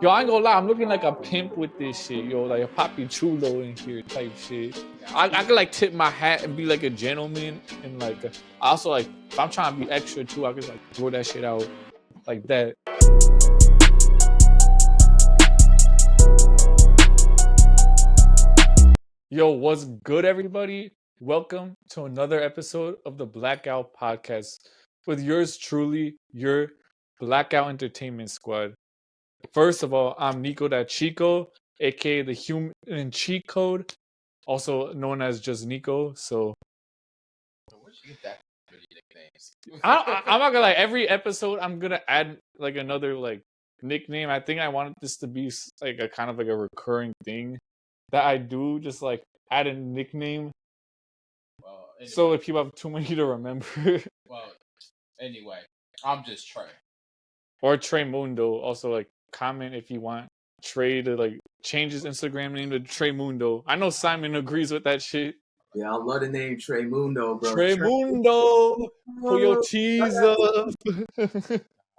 Yo, I ain't gonna lie, I'm looking like a pimp with this shit, yo, like a Papi Chulo in here type shit. I could like tip my hat and be like a gentleman, and like I also like if I'm trying to be extra too, I could like throw that shit out like that. Yo, what's good, everybody? Welcome to another episode of the Blackout Podcast with yours truly, your Blackout Entertainment Squad. First of all, I'm Nico that Chico, aka the Human Cheat Code, also known as just Nico. So Where'd you get that many nicknames? I'm not gonna like every episode I'm gonna add like another like nickname. I think I wanted this to be like a kind of like a recurring thing that I do, just like add a nickname. Well, anyway, so if people have too many to remember. Anyway, I'm just Trey. Or Trey Mundo. Also like comment if you want Trey to like change his Instagram name to Trey Mundo. I know Simon agrees with that shit. Yeah, I love the name Trey Mundo, bro. Trey Mundo, pull your cheese up. I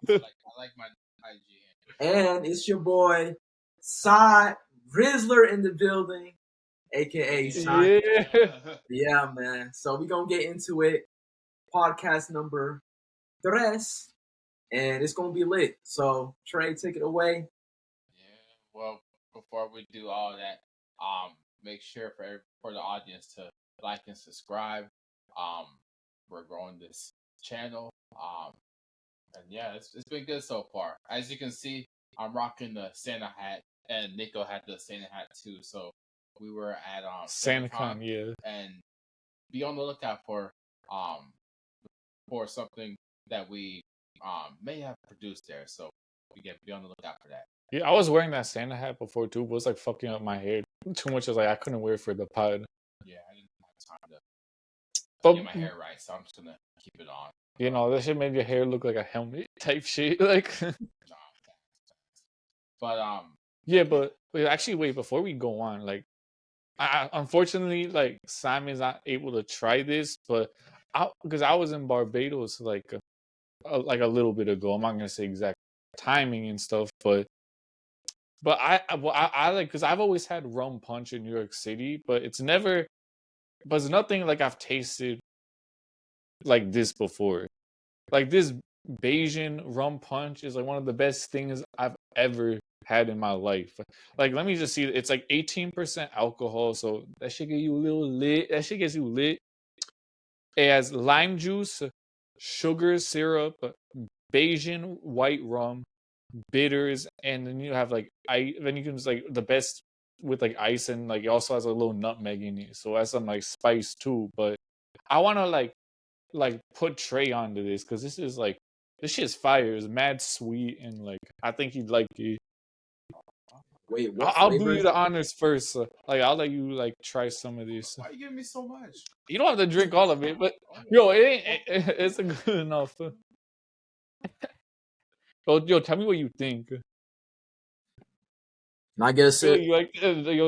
like my IG. And it's your boy, Side Rizzler in the building, aka Side. Yeah, man. So we're going to get into it. Podcast number 3. And it's going to be lit. So, Trey, take it away. Yeah, well, before we do all that, make sure for the audience to like and subscribe. We're growing this channel. And yeah, it's been good so far. As you can see, I'm rocking the Santa hat, and Nico had the Santa hat too. So we were at SantaCon, yeah. And be on the lookout for something that we may have produced there. So be on the lookout for that. Yeah, I was wearing that Santa hat before too, but it was like fucking up my hair too much. I was like, I couldn't wear it for the pod. Yeah, I didn't have time to get my hair right, so I'm just gonna keep it on. You know, that shit made your hair look like a helmet type shit. Like, but yeah, but actually, wait, before we go on, like, unfortunately, like Simon's not able to try this, but because I was in Barbados like a little bit ago. I'm not gonna say exact timing and stuff, but I like, because I've always had rum punch in New York City, but it's nothing like I've tasted like this before. Like, this Bayesian rum punch is like one of the best things I've ever had in my life. Like, let me just see, it's like 18% alcohol, so that shit get you a little lit. That shit gets you lit. It has lime juice, sugar syrup, Bayesian white rum, bitters, and then you have like then you can just like the best with like ice, and like it also has a little nutmeg in it, so that's some like spice too. But I want to like put Trey onto this because this shit's fire. It's mad sweet, and like I think he'd like it. Wait, what? I'll do you the honors first. Like, I'll let you like try some of this. Why are you giving me so much? You don't have to drink all of it, but yo, it's good enough. Yo, tell me what you think. Can I get a sip? You're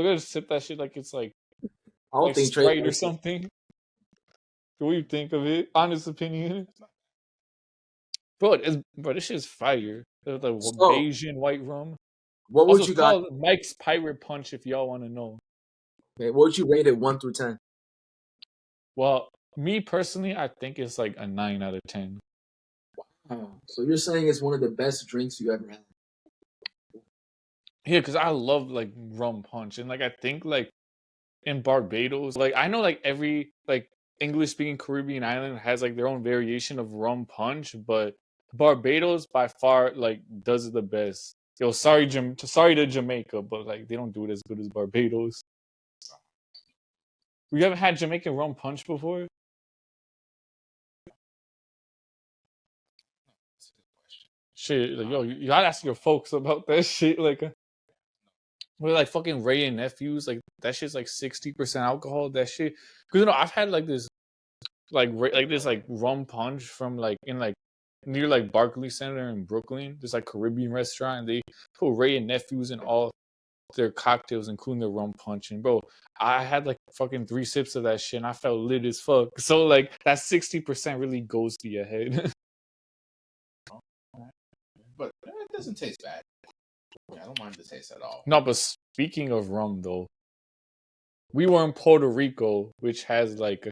gonna sip that shit like it's like I don't think Sprite or something. What do you think of it? Honest opinion, bro. This shit's fire. The Bayesian white rum. What would you got? Mike's Pirate Punch, if y'all want to know. Okay, what would you rate it 1 through 10? Well, me personally, I think it's like a 9 out of 10. Wow. So you're saying it's one of the best drinks you ever had? Yeah, because I love like rum punch, and like I think like in Barbados, like I know like every like English-speaking Caribbean island has like their own variation of rum punch, but Barbados by far like does it the best. Yo, sorry to Jamaica, but like they don't do it as good as Barbados. You haven't had Jamaican rum punch before? Shit, like, yo, you gotta ask your folks about that shit. Like, with like fucking Ray and Nephews, like that shit's like 60% alcohol. That shit, because I've had like this, like this like rum punch from like in like near like Barclays Center in Brooklyn. This like Caribbean restaurant, and they put Ray and Nephews in all their cocktails, including the rum punch. And bro, I had like fucking 3 sips of that shit, and I felt lit as fuck. So like that 60% really goes to your head. But it doesn't taste bad. Yeah, I don't mind the taste at all. No, but speaking of rum, though, we were in Puerto Rico, which has like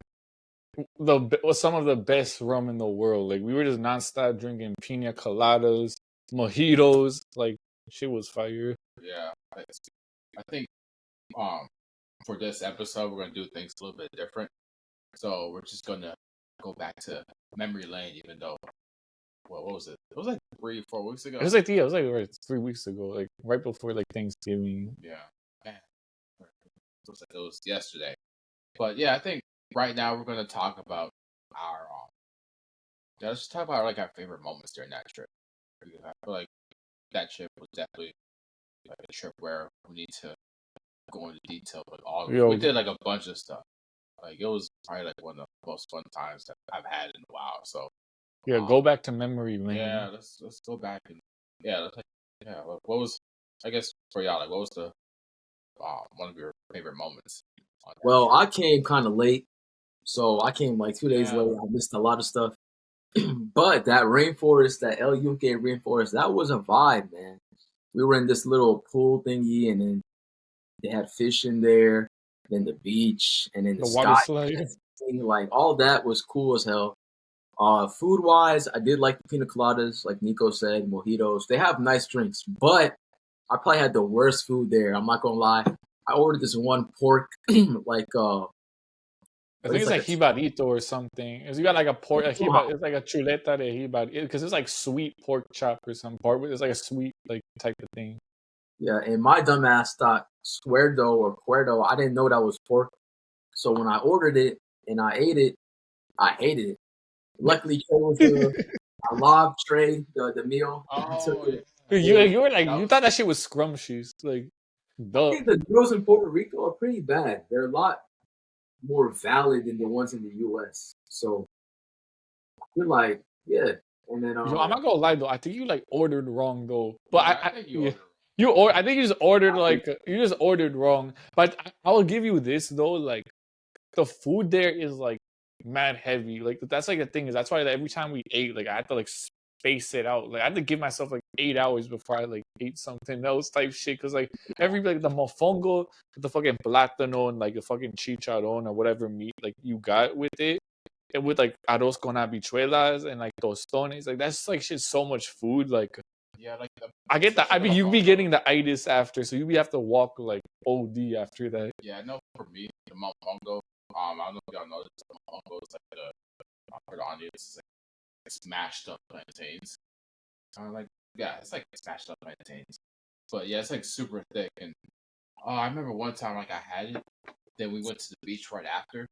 some of the best rum in the world. Like we were just nonstop drinking pina coladas, mojitos. Like shit was fire. Yeah, I think for this episode we're gonna do things a little bit different. So we're just gonna go back to memory lane, even though what was it? It was like 3-4 weeks ago. It was like 3 weeks ago, like right before like Thanksgiving. Yeah, man, it was like it was yesterday. But yeah, I think right now we're gonna talk about our let's just talk about like our favorite moments during that trip. Because I feel like that trip was definitely like a trip where we need to go into detail with all. We did like a bunch of stuff. Like it was probably like one of the most fun times that I've had in a while. So yeah, go back to memory lane. Yeah, let's go back and what was, I guess for y'all, like what was the one of your favorite moments? Well, I came kind of late, so I came like 2 days late. I missed a lot of stuff. But that rainforest, that El Yunque rainforest, that was a vibe, man. We were in this little pool thingy, and then they had fish in there, then the beach, and then the water sky. slide. Like all that was cool as hell. Food wise, I did like the pina coladas, like Nico said, mojitos. They have nice drinks, but I probably had the worst food there. I'm not gonna lie. I ordered this one pork, like I think it's like jibarito or something. You got like a pork, it's like a chuleta de jibarito, because it's like sweet pork chop or some part. It's like a sweet like type of thing. Yeah, and my dumbass thought suerdo or cuerdo. I didn't know that was pork. So when I ordered it and I ate it, I hated it. Luckily, Trey was I loved Trey the meal. You were like, you thought that shit was scrumptious. Like, I think the girls in Puerto Rico are pretty bad. They're a lot more valid than the ones in the U.S. So you're like, yeah. And then I'm not gonna lie though. I think you like ordered wrong though. But I think you I think you just ordered wrong. But I will give you this though. Like the food there is like mad heavy. Like that's like the thing is that's why every time we ate, like I had to like space it out. Like I had to give myself like 8 hours before I like ate something else type shit. Cause like like the mofongo, the fucking plátano, and like the fucking chicharron or whatever meat like you got with it. And with like arroz con habichuelas and like tostones, like that's like shit so much food. Like like I get that. I mean, you be getting the itis after, so you be have to walk like OD after that. Yeah, no, for me, the mofongo. I don't know if y'all know this. The mofongo is like the onions, it's like smashed up plantains. It's like smashed up plantains. But yeah, it's like super thick. And I remember one time like I had it. Then we went to the beach right after.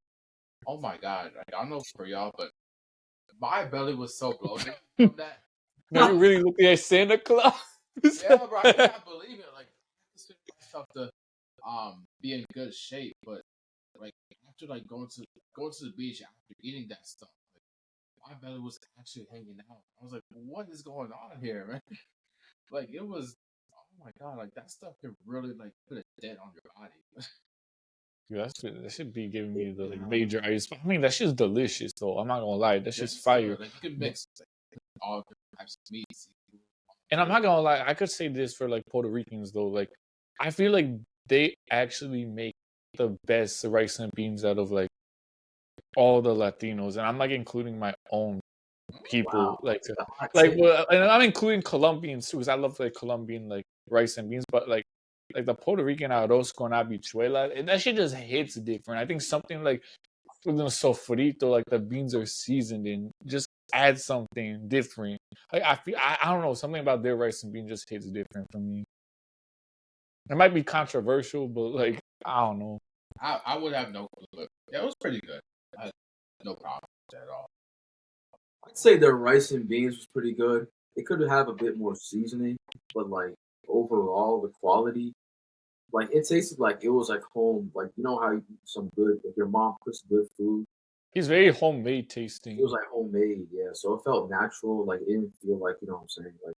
Oh my god! Like, I don't know for y'all, but my belly was so bloated from that. No, you really looking at Santa Claus? Yeah, bro, I can't believe it. Like, I consider myself to be in good shape, but like after like going to the beach after eating that stuff, like my belly was actually hanging out. I was like, what is going on here, man? Like it was. Oh my god! Like that stuff could really like put a dent on your body. Dude, that should be giving me the like major itis. I mean, that shit's delicious though. I'm not gonna lie, that shit's fire. Like you can mix all different types of meats. And I'm not gonna lie, I could say this for like Puerto Ricans though. Like, I feel like they actually make the best rice and beans out of like all the Latinos, and I'm like including my own people. Wow. And I'm including Colombians too, because I love like Colombian like rice and beans, but like the Puerto Rican arroz con habichuela, and that shit just hits different. I think something like sofrito, like the beans are seasoned in, just add something different. Like I don't know, something about their rice and beans just hits different for me. It might be controversial, but like I don't know. I would have no clue. Yeah, it was pretty good. I had no problem with that at all. I'd say their rice and beans was pretty good. It could have a bit more seasoning, but like overall, the quality, like it tasted like it was like home. Like you know how you eat some good, like your mom cooks good food. It's very homemade tasting. It was like homemade, yeah. So it felt natural. Like it didn't feel like you know what I'm saying. Like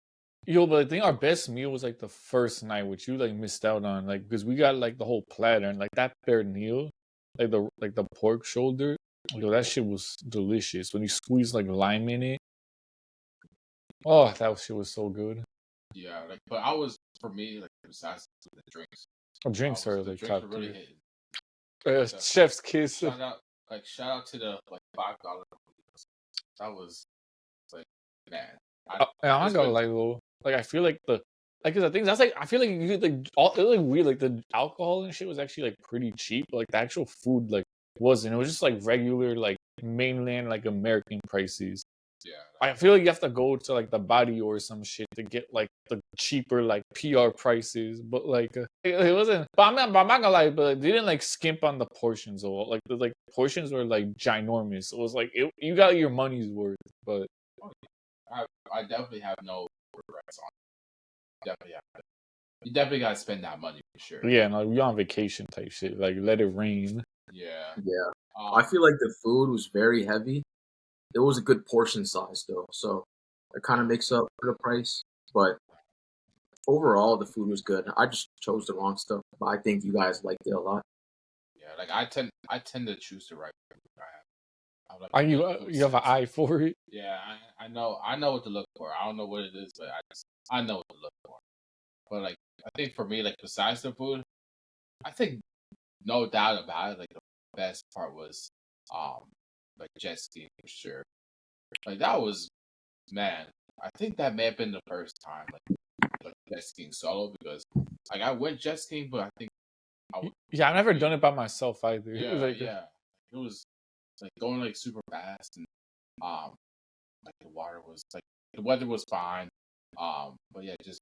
but I think our best meal was like the first night, which you like missed out on, like because we got like the whole platter and like that pernil, like the pork shoulder. Yo, that shit was delicious when you squeeze like lime in it. Oh, that shit was so good. Yeah, like, but I was for me like besides the drinks, Drinks are the like drinks top were really tier. hitting. Chef's kiss. Shout out to the like $5. That was like man. I'm not gonna lie though. Like I feel like cause the thing that's like I feel like you like all it was like weird like the alcohol and shit was actually like pretty cheap, but like the actual food like wasn't. It was just like regular like mainland like American prices. Yeah, I feel like you have to go to like the body or some shit to get like the cheaper like PR prices, but like it wasn't. But I'm not gonna lie, but they didn't like skimp on the portions or like the portions were like ginormous. So it was like you got your money's worth, but I definitely have no regrets on it. Definitely have. You definitely gotta spend that money for sure. Yeah, no, you're on vacation type shit. Like let it rain. Yeah. I feel like the food was very heavy. It was a good portion size though, so it kind of makes up for the price. But overall, the food was good. I just chose the wrong stuff, but I think you guys liked it a lot. Yeah, like I tend to choose the right food. You have an eye for it? Yeah, I know what to look for. I don't know what it is, but I know what to look for. But like I think for me, like besides the food, I think no doubt about it, like the best part was like jet skiing for sure. Like that was man, I think that may have been the first time like jet skiing solo because like I went jet skiing, but I think yeah, I've never done it by myself either. Yeah, like, yeah. It was like going like super fast and like the water was like the weather was fine. But yeah, just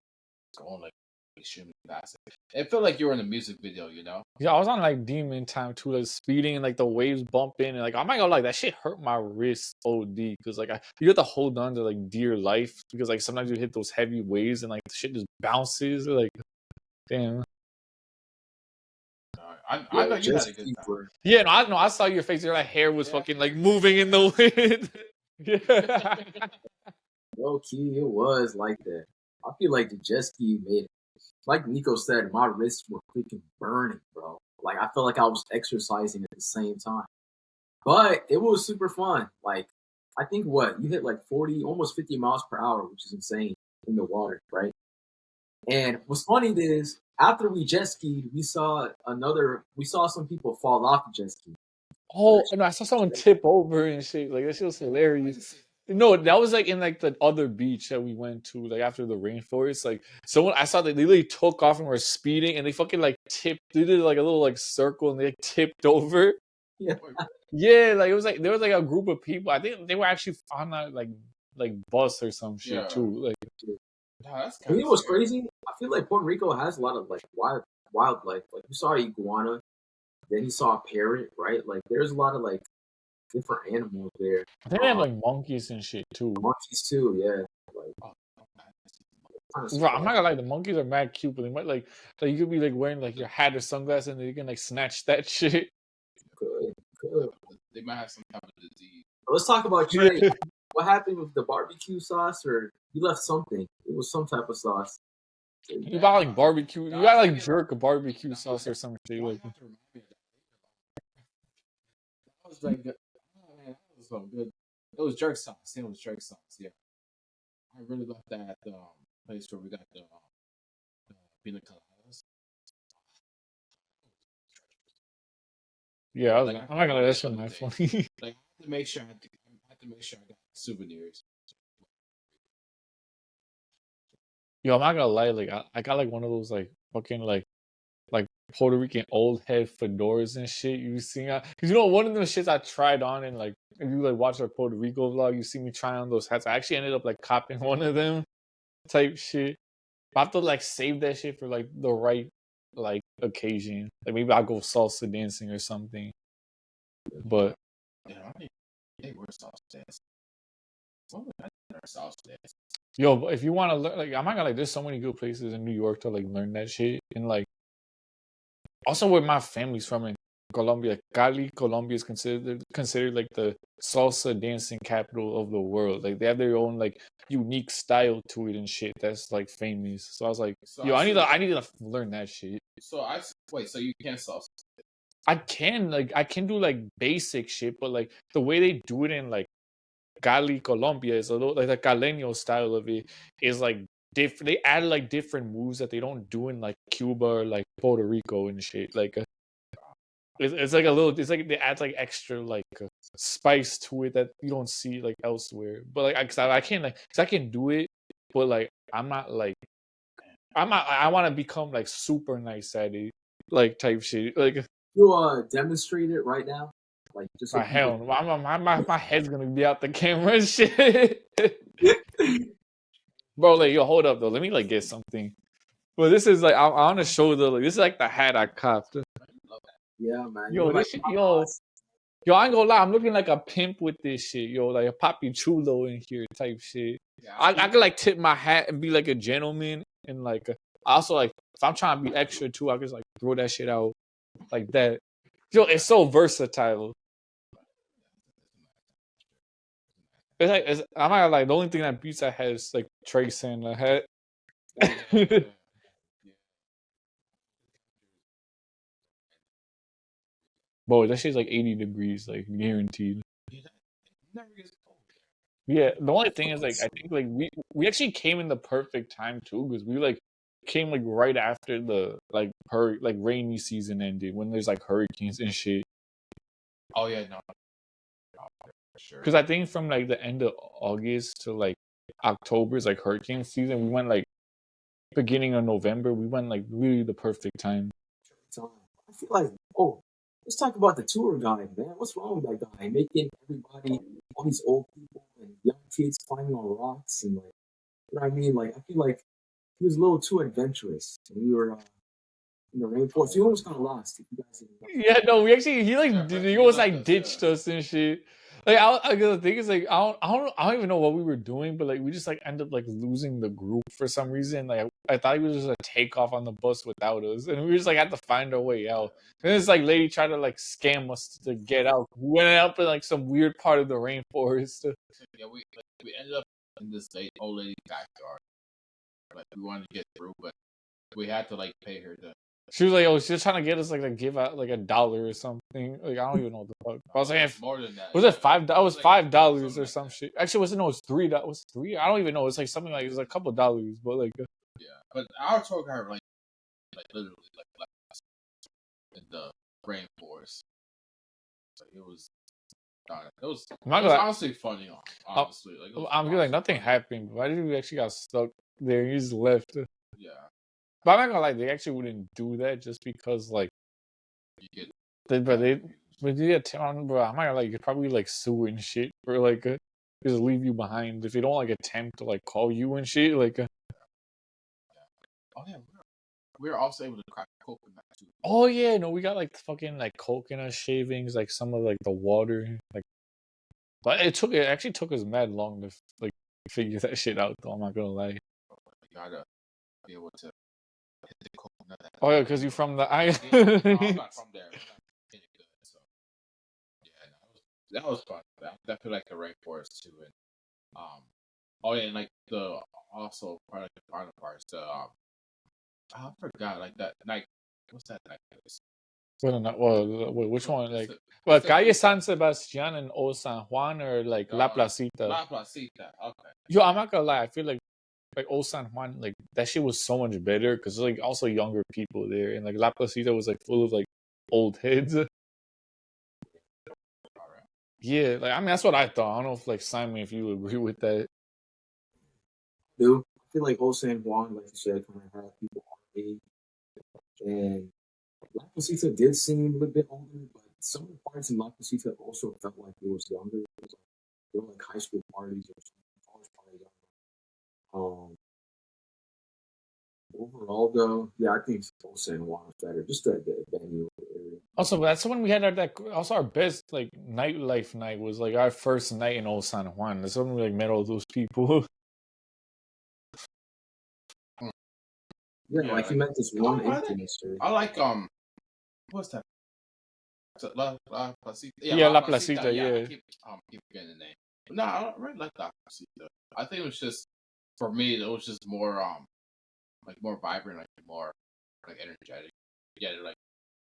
going like extremely fast. It felt like you were in a music video, you know? Yeah, I was on like demon time too, like speeding and like the waves bumping and like I'm not gonna lie, that shit hurt my wrist OD because like you have to hold on to like dear life because like sometimes you hit those heavy waves and like the shit just bounces. Like, damn. I know you had a good time. Yeah, no, I saw your face. Your like hair was fucking like moving in the wind. Yeah. Low key, it was like that. I feel like the jet ski made it. Like Nico said, my wrists were freaking burning, bro. Like I felt like I was exercising at the same time. But it was super fun. Like I think you hit like 40, almost 50 miles per hour, which is insane in the water, right? And what's funny is after we jet skied, we saw some people fall off the jet ski. Oh, and I saw someone tip over and shit. Like that shit was hilarious. No, that was like in like the other beach that we went to, like after the rainforest. Like someone I saw that they literally took off and were speeding and they fucking like tipped. They did like a little like circle and they like, tipped over. Yeah. Yeah, like it was like there was like a group of people. I think they were actually on a like bus or some shit too. Like that's you know what's crazy? I feel like Puerto Rico has a lot of like wildlife. Like you saw an iguana, then you saw a parrot, right? Like there's a lot of like different animals there. I think they have like monkeys and shit too. Monkeys too, yeah. Like, bro, I'm not gonna lie, the monkeys are mad cute, but they might like you could be like wearing like your hat or sunglasses and they can like snatch that shit. Good. They might have some type of disease. Let's talk about Trey. What happened with the barbecue sauce, or you left something? It was some type of sauce. You got like barbecue. You got like jerk barbecue sauce or some shit. Like. That was like, oh man, that was so good. It was jerk sauce. It was jerk sauce. Yeah, I really love that place where we got the pina coladas. Yeah, I'm not gonna lie, that's not funny. Like I had to make sure I got souvenirs. Yo, I'm not gonna lie, like I got like one of those like fucking like Puerto Rican old head fedoras and shit. You see, cause you know one of them shits I tried on and like if you like watch our Puerto Rico vlog, you see me trying on those hats. I actually ended up like copping one of them type shit. I have to like save that shit for like the right like occasion. Like maybe I'll go salsa dancing or something. But yeah, I mean, they were salsa dancing. What was that salsa dance? Yo, but if you want to learn, like I'm not gonna like, there's so many good places in New York to like learn that shit and like. Also, where my family's from in Colombia, Cali, Colombia is considered like the salsa dancing capital of the world. Like they have their own like unique style to it and shit. That's like famous. So I was like, yo, I need to learn that shit. So so you can't salsa. I can do like basic shit, but like the way they do it in like Cali, Colombia is a little like the Caleño style of it is like They added like different moves that they don't do in like Cuba or like Puerto Rico and shit. Like it's like a little. It's like they add like extra like spice to it that you don't see like elsewhere. But like I can't like cause I can do it, but like I'm not. I want to become like super nice at it, like type shit. Like You demonstrate it right now, like just so my hell, my head's gonna be out the camera and shit. Bro, like yo, hold up though. Let me like get something. But this is like I want to show the like this is like the hat I copped. Yeah, man. Yo, this shit, yo, I ain't gonna lie. I'm looking like a pimp with this shit, yo. Like a Papi Chulo in here type shit. Yeah, I could like tip my hat and be like a gentleman and like also like if I'm trying to be extra too, I could just like throw that shit out like that. Yo, it's so versatile. It's like I'm not like the only thing that beats that hat is like Trey saying the hat. Bro, that shit's like 80 degrees, like guaranteed. Yeah, the only thing is like I think like we actually came in the perfect time too because we like came like right after the like rainy season ended when there's like hurricanes and shit. Oh yeah, no, sure. Because I think from like the end of August to like October is like hurricane season. We went like beginning of November. We went like really the perfect time. I feel like let's talk about the tour guide, man. What's wrong with that guy? Making everybody, all these old people and young kids climbing on rocks and like, you know what I mean? Like, I feel like he was a little too adventurous. And we were in the rainforest. We almost got lost. If you guys didn't know. Yeah, no, we actually he almost like ditched us and shit. Like the thing is like I don't even know what we were doing, but like we just like ended up like losing the group for some reason. Like I thought he was just gonna take off on the bus without us, and we just like had to find our way out. And this like lady tried to like scam us to get out. We went up in like some weird part of the rainforest. Yeah, we ended up in this old lady's backyard. Like we wanted to get through, but we had to like pay her to. She was like, "Oh, she was trying to get us like to give out like $1 or something." Like I don't even know what the fuck. I was like, more than that. Was it $5? It was $5 or some shit. Actually, was it? No, it was $3. It was $3. I don't even know. It's like something like it was a couple dollars, but like. Yeah, but our tour guide like literally like in the rainforest. So it was honestly funny. Honestly, like I'm like nothing happened. Why did we actually got stuck there? You just left. Yeah. But I'm not gonna lie, they actually wouldn't do that just because, like, you get town, bro. I'm not gonna lie, you could probably like sue and shit or like just leave you behind if they don't like attempt to like call you and shit. Like, oh yeah, we were also able to crack coconut too. Oh yeah, no, we got like fucking like coconut shavings, like some of like the water, like. But it actually took us mad long to like figure that shit out. Though I'm not gonna lie. You gotta be able to. Oh yeah, because you're from the island. No, I'm not from there. So yeah, that was fun. I feel like the rainforest too, and oh yeah, and like the also part of the parts. I forgot like that night. What's that night? Which one? Like, well, Calle San Sebastián and Old San Juan or like La Placita? La Placita. Okay. Yo, I'm not gonna lie. I feel like Old San Juan, like that shit was so much better because like also younger people there, and like La Placita was like full of like old heads. Yeah, like I mean that's what I thought. I don't know if like Simon, if you agree with that. Dude, I feel like Old San Juan, like you said, kind of had people our age, and La Placita did seem a little bit older, but some of the parts in La Placita also felt like it was younger. It was like, they were like high school parties or something, college parties. Overall, though, yeah, I think Old San Juan was better. Just the venue area. Also, that's when we had our best like nightlife night was like our first night in Old San Juan. That's when we like met all those people. Yeah, like you met this one influencer. I like what's that? La Placita. Yeah, La Placita. Yeah. I keep getting the name. No, I really like La Placita. I think it was just for me. It was just more like more vibrant, like more like energetic. Yeah,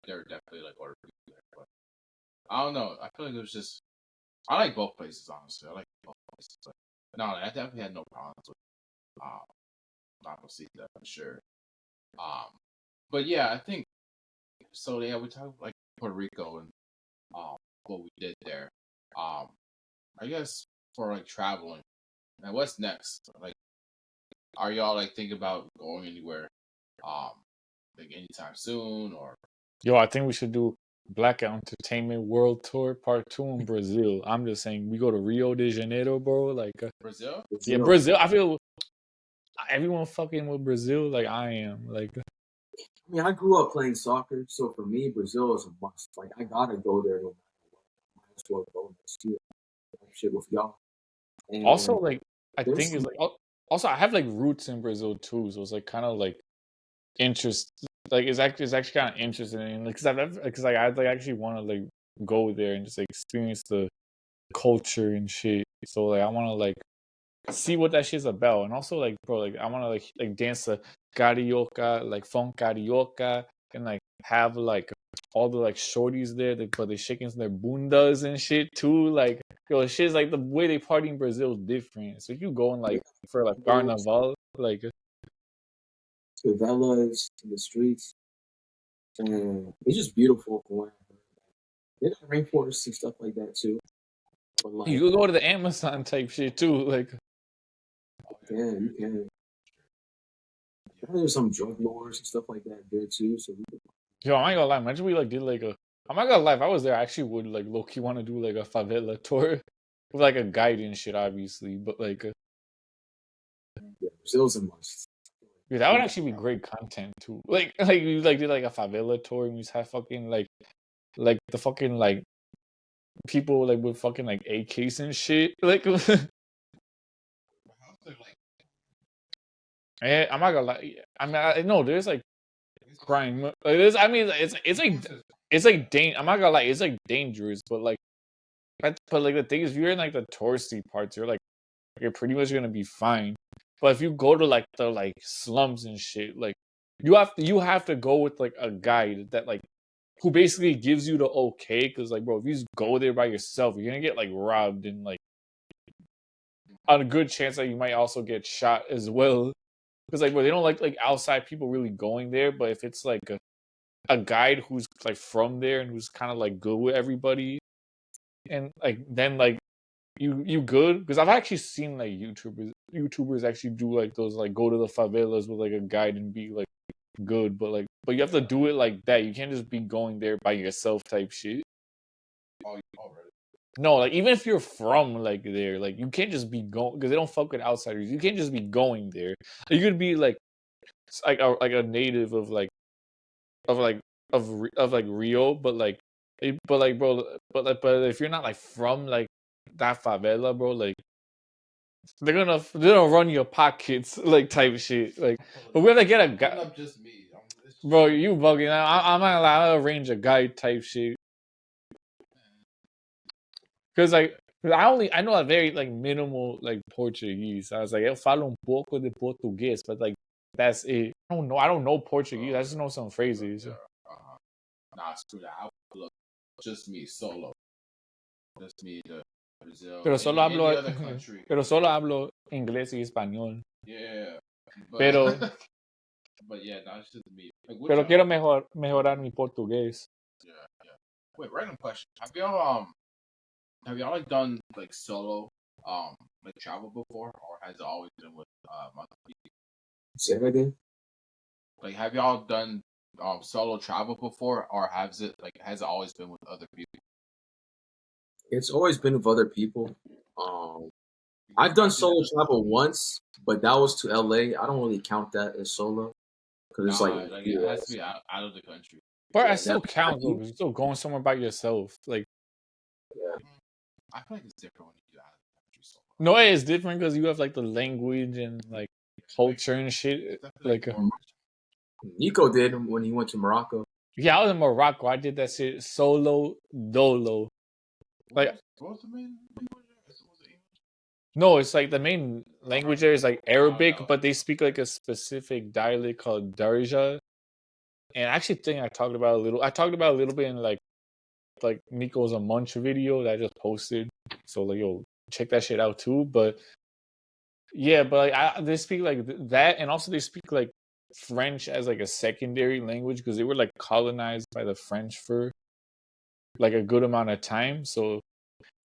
they're definitely like older people there, but I don't know. I feel like it was just I like both places honestly. I like both places. Like, no, I definitely had no problems with not gonna see that for sure. But yeah, I think so. Yeah, we talked like Puerto Rico and what we did there. I guess for like traveling. And what's next? Like, are y'all like thinking about going anywhere? Like anytime soon or? Yo, I think we should do Blackout Entertainment World Tour Part 2 in Brazil. I'm just saying, we go to Rio de Janeiro, bro. Like, Brazil? Yeah, Brazil. I feel everyone fucking with Brazil like I am. Like, I mean, I grew up playing soccer, so for me, Brazil is a must. Like, I gotta go there no matter what. I might as well go next year. Shit with y'all. And also, like, I there's think it's like also I have like roots in Brazil too, so it's like kind of like interest. Like, it's actually kind of interesting because I actually want to like go there and just like, experience the culture and shit. So like I want to like see what that shit's about, and also like, bro, like I want to like dance the carioca, like funk carioca, and like have like all the like shorties there, but they shaking their bundas and shit too. Like, yo, shit's like the way they party in Brazil is different. So if you going like for like carnival, like favelas in the streets, and it's just beautiful going. They got rainforests and stuff like that too. But like, you could go to the Amazon type shit too. Like, yeah, you can. There's some drug lords and stuff like that there too. So yo, I ain't gonna lie. Imagine we like did like a. I'm not gonna lie. If I was there, I actually would like low key want to do like a favela tour with like a guide and shit, obviously. But like, yeah, Brazil's a must. yeah, that would actually be great content too. Like you like did like a favela tour and you just have fucking like the fucking like people like with fucking like AKs and shit. Like, I'm not gonna lie. I mean, I know there's like crime. Like, I mean, it's like I'm not gonna lie. It's like dangerous, but like, but like the thing is, if you're in like the touristy parts, you're pretty much gonna be fine. But if you go to like the like slums and shit, like you have to go with like a guide that like who basically gives you the okay, because like, bro, if you just go there by yourself, you're gonna get like robbed and like on a good chance that you might also get shot as well. Because like, bro, they don't like outside people really going there. But if it's like a guide who's like from there and who's kind of like good with everybody, and like then like you good, because I've actually seen like YouTubers actually do like those like go to the favelas with like a guide and be like good, but you have to do it like that. You can't just be going there by yourself type shit. Oh, already. No, like even if you're from like there, like you can't just be going because they don't fuck with outsiders. You can't just be going there. You could be like a native of Rio, but like bro, but if you're not like from like that favela, bro, like they're gonna run your pockets like type shit. Like, but we have to get a guy. Just me, bro. You bugging? I'm not gonna lie, I'll arrange a guide type shit. Because like I know a very like minimal like Portuguese. I was like, eu falo um pouco de português, but like that's it. I don't know Portuguese. I just know some phrases. Nah, screw that. I look just me solo. Just me to Brazil. Pero solo any hablo other country. Pero solo hablo inglés y español. Yeah. Pero but yeah, that's just me. Like, pero quiero mejorar mi portugués. Yeah. Wait, random question. Have y'all like done like solo like travel before, or has it always been with other people? Say that again. Like, have y'all done solo travel before, or has it always been with other people? It's always been with other people. I've done solo travel once, but that was to LA. I don't really count that as solo because it's like it has to be out of the country. But I still count though, because you're still going somewhere by yourself. Like, yeah. I feel like it's different when you do out of the country solo. No, it is different because you have like the language and like culture and shit. Like Nico did when he went to Morocco. Yeah, I was in Morocco. I did that shit solo dolo. Like, what's the main language? No, it's like the main language there is like Arabic, but they speak like a specific dialect called Darija. And I actually think I talked about a little bit in like Nico's a Munch video that I just posted. So like, yo, check that shit out too. But Yeah, but like they speak like that, and also they speak like French as like a secondary language because they were like colonized by the French for like a good amount of time. So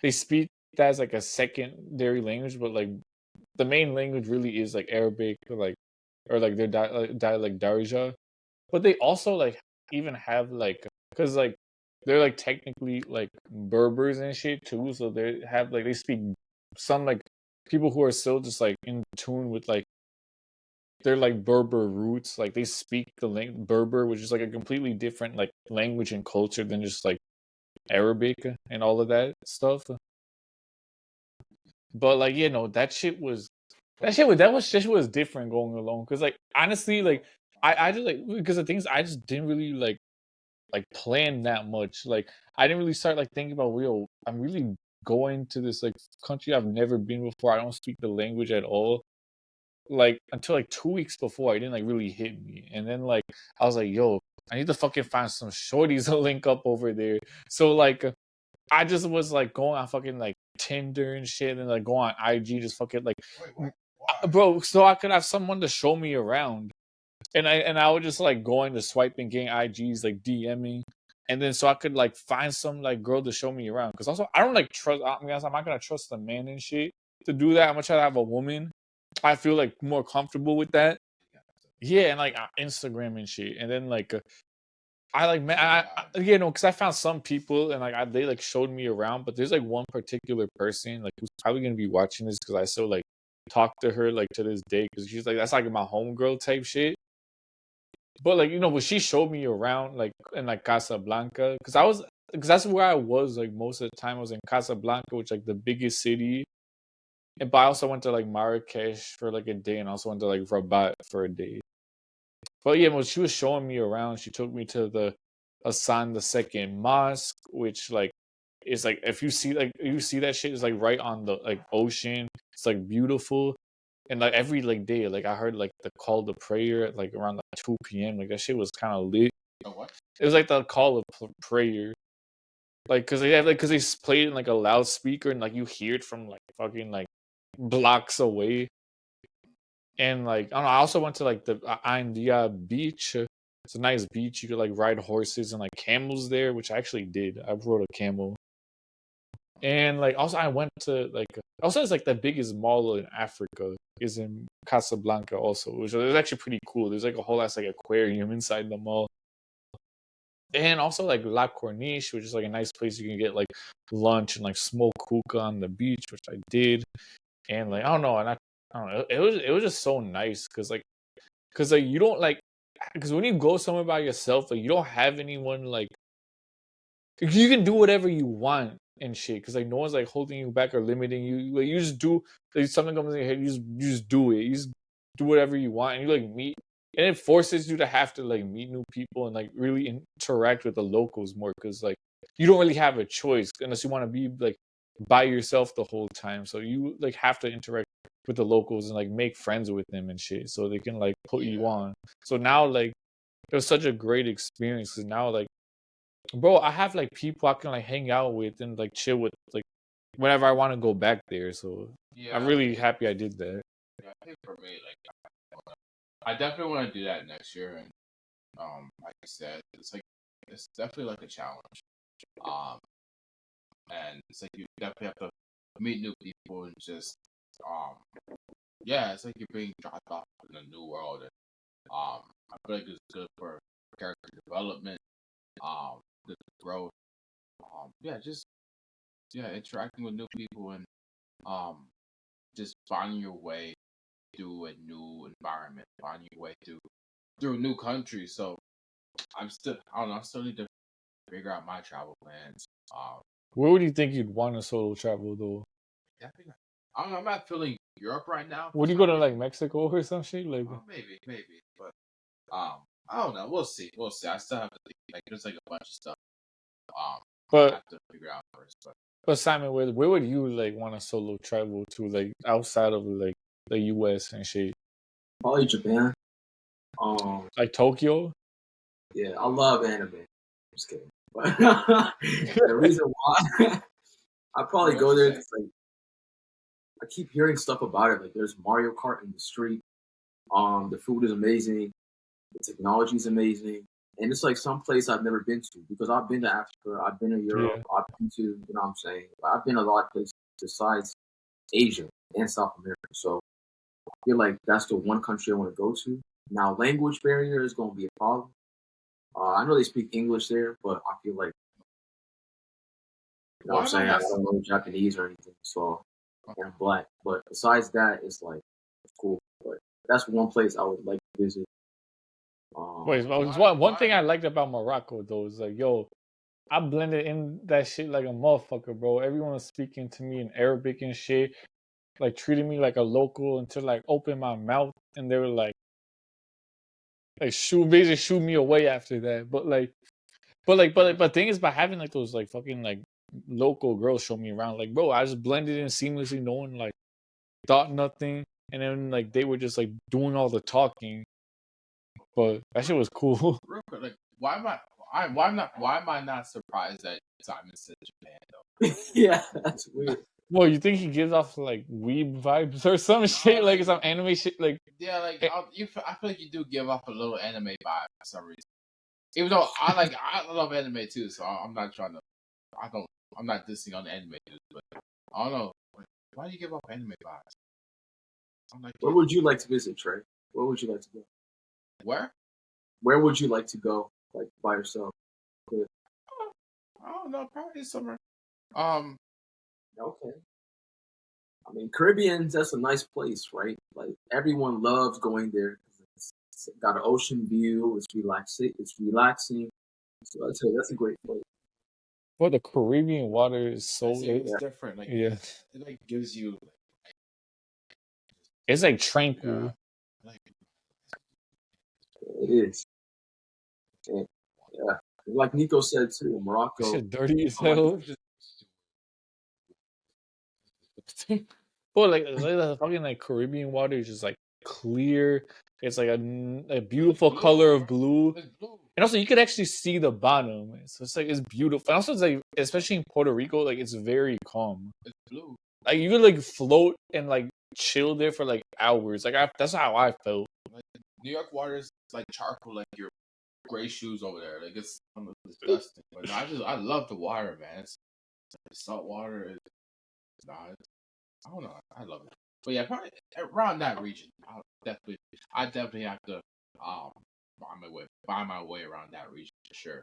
they speak that as like a secondary language, but like the main language really is like Arabic or like their dialect Darija. But they also like even have like because like they're like technically like Berbers and shit too. So they have like they speak some like people who are still just like in tune with like they're like Berber roots. Like they speak the Berber, which is like a completely different like language and culture than just like Arabic and all of that stuff. But like that shit was different going along because like honestly like I just like because the things I just didn't really like plan that much. Like I didn't really start like thinking about real. I'm really going to this like country I've never been before. I don't speak the language at all. Like until like 2 weeks before, it didn't like really hit me. And then like I was like, yo, I need to fucking find some shorties to link up over there. So like I just was like going on fucking like Tinder and shit, and like go on IG, just fucking like, bro, so I could have someone to show me around. And I would just like going to swiping, getting IGs, like DMing, and then so I could like find some like girl to show me around. Because also I don't like trust. I mean, I'm not gonna trust a man and shit to do that. I'm gonna try to have a woman. I feel like more comfortable with that. Yeah, and like Instagram and shit, and then like I like man, you know, because I found some people and like they like showed me around, but there's like one particular person like who's probably gonna be watching this because I still like talk to her like to this day because she's like that's like my homegirl type shit. But like you know, when she showed me around like in like Casablanca, because that's where I was like most of the time. I was in Casablanca, which like the biggest city, and but I also went to like Marrakesh for like a day, and also went to like Rabat for a day. But yeah, when she was showing me around, she took me to the Hassan II Mosque, which like is like if you see that shit is like right on the like ocean. It's like beautiful. And like every like day, like I heard like the call to prayer at like around like 2 p.m. Like that shit was kind of lit. What? It was like the call of prayer, like because they have like because they played in like a loudspeaker and like you hear it from like fucking like blocks away. And like I don't know, I also went to like the India beach. It's a nice beach. You could like ride horses and like camels there, which I actually did. I rode a camel. And like also I went to like also it's like the biggest mall in Africa is in Casablanca also, which is actually pretty cool. There's like a whole ass like aquarium inside the mall. And also like La Corniche, which is like a nice place you can get like lunch and like smoke hookah on the beach, which I did. And like I don't know, and I don't know, it was just so nice because like you don't like because when you go somewhere by yourself, like you don't have anyone like you can do whatever you want and shit because like no one's like holding you back or limiting you. Like you just do like something comes in your head, you just do it. You just do whatever you want, and you like meet, and it forces you to have to like meet new people and like really interact with the locals more because like you don't really have a choice unless you want to be like by yourself the whole time. So you like have to interact with the locals and like make friends with them and shit so they can like put you on. So now like it was such a great experience because now like bro, I have like people I can like hang out with and like chill with like whenever I want to go back there. So I'm really happy I did that. Yeah, I think for me, like I definitely want to do that next year, and like I said, it's definitely like a challenge. And it's like you definitely have to meet new people and just yeah, it's like you're being dropped off in a new world, and I feel like it's good for character development, the growth, interacting with new people and just finding your way through a new environment, finding your way through a new country. So I don't know, I still need to figure out my travel plans. Where would you think you'd want to solo travel though? I don't know, I'm not feeling Europe right now. Would you go to like Mexico or some shit? Like maybe. But I don't know. We'll see. I still have to think. Like there's like a bunch of stuff but I have to figure out first. But Simon, where would you like want to solo travel to, like outside of like the US and shit? Probably Japan. Like Tokyo? Yeah, I love anime. Just kidding. But the reason why I probably go there is like I keep hearing stuff about it. Like there's Mario Kart in the street. The food is amazing. The technology is amazing. And it's like some place I've never been to because I've been to Africa, I've been to Europe, I've been to, you know what I'm saying? I've been a lot of places besides Asia and South America. So I feel like that's the one country I want to go to. Now, language barrier is going to be a problem. I know they speak English there, but I feel like, you know what I'm saying? I don't know Japanese or anything, so I'm black. But besides that, it's like, it's cool. But that's one place I would like to visit. One thing I liked about Morocco, though, is like, yo, I blended in that shit like a motherfucker, bro. Everyone was speaking to me in Arabic and shit, like treating me like a local until like open my mouth, and they were like basically shoo me away after that. But thing is, by having like those like fucking like local girls show me around, like, bro, I just blended in seamlessly. No one like thought nothing, and then like they were just like doing all the talking. But that shit was cool. Real quick, like, why am I not surprised that Simon said Japan though? Yeah, that's weird. Well, you think he gives off like weeb vibes or some shit, like some anime shit, like yeah, like I feel like you do give off a little anime vibe for some reason. Even though I love anime too, so I'm not I'm not dissing on the anime, but I don't know. Why do you give off anime vibes? I'm like, where would you like to visit, Trey? Where would you like to go? Where? Where would you like to go, like by yourself? I don't know, probably somewhere. Okay. I mean, Caribbean, that's a nice place, right? Like everyone loves going there. It's got an ocean view. It's relaxing. So I tell you, that's a great place. Well, the Caribbean water is so it's different. Like it like gives you. It's like tranquil. Yeah. It is. Yeah. Like Nico said too, Morocco. Shit dirty as hell. But like the fucking like Caribbean water is just like clear. It's like a beautiful color of blue. And also you could actually see the bottom. So it's like it's beautiful. And also it's like, especially in Puerto Rico, like it's very calm. It's blue. Like you could like float and like chill there for like hours. Like that's how I felt. Like New York water is like charcoal, like your gray shoes over there. Like it's disgusting. But I love the water, man. It's salt water. I don't know. I love it. But yeah, probably around that region. I definitely have to find my way around that region for sure.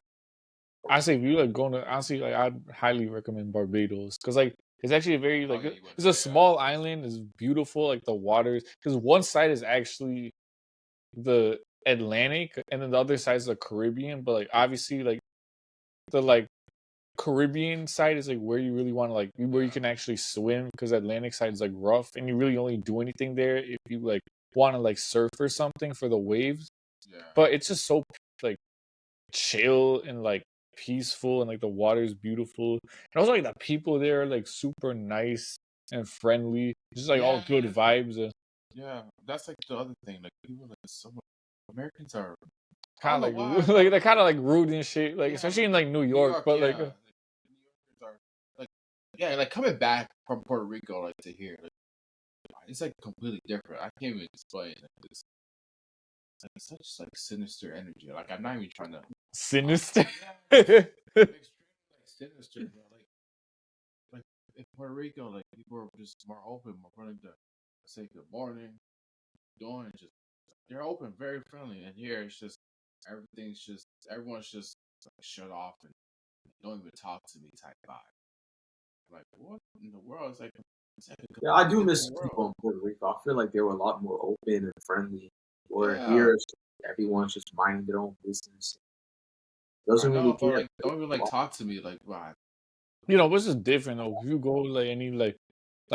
I say if you like going to, honestly, like I'd highly recommend Barbados because like it's actually a very like it's a small island. It's beautiful, like the waters. Because one side is actually the Atlantic, and then the other side is the Caribbean. But like obviously, like the like Caribbean side is like where you really want to like where you can actually swim because Atlantic side is like rough, and you really only do anything there if you like want to like surf or something for the waves. Yeah. But it's just so like chill and like peaceful, and like the water is beautiful, and also like the people there are like super nice and friendly, just like all good vibes. Yeah, that's like the other thing. Like people like so much Americans are kind of like they're kind of like rude and shit, like especially in like New York, but like New Yorkers are like like coming back from Puerto Rico like to here, like it's like completely different. I can't even explain it. It's like such like sinister energy. Like I'm not even trying to sinister. Extremely like sinister, bro. Like in Puerto Rico, like people are just more open, more willing to say good morning, doing just they're open, very friendly. And here it's just everyone's just like shut off and don't even talk to me type vibe. Like what in the world? It's like yeah, I do miss people in Puerto Rico. I feel like they were a lot more open and friendly. Where here, everyone's just minding their own business. Doesn't really care. Like, don't even like talk to me like why. You know, this is different though. If you go like any like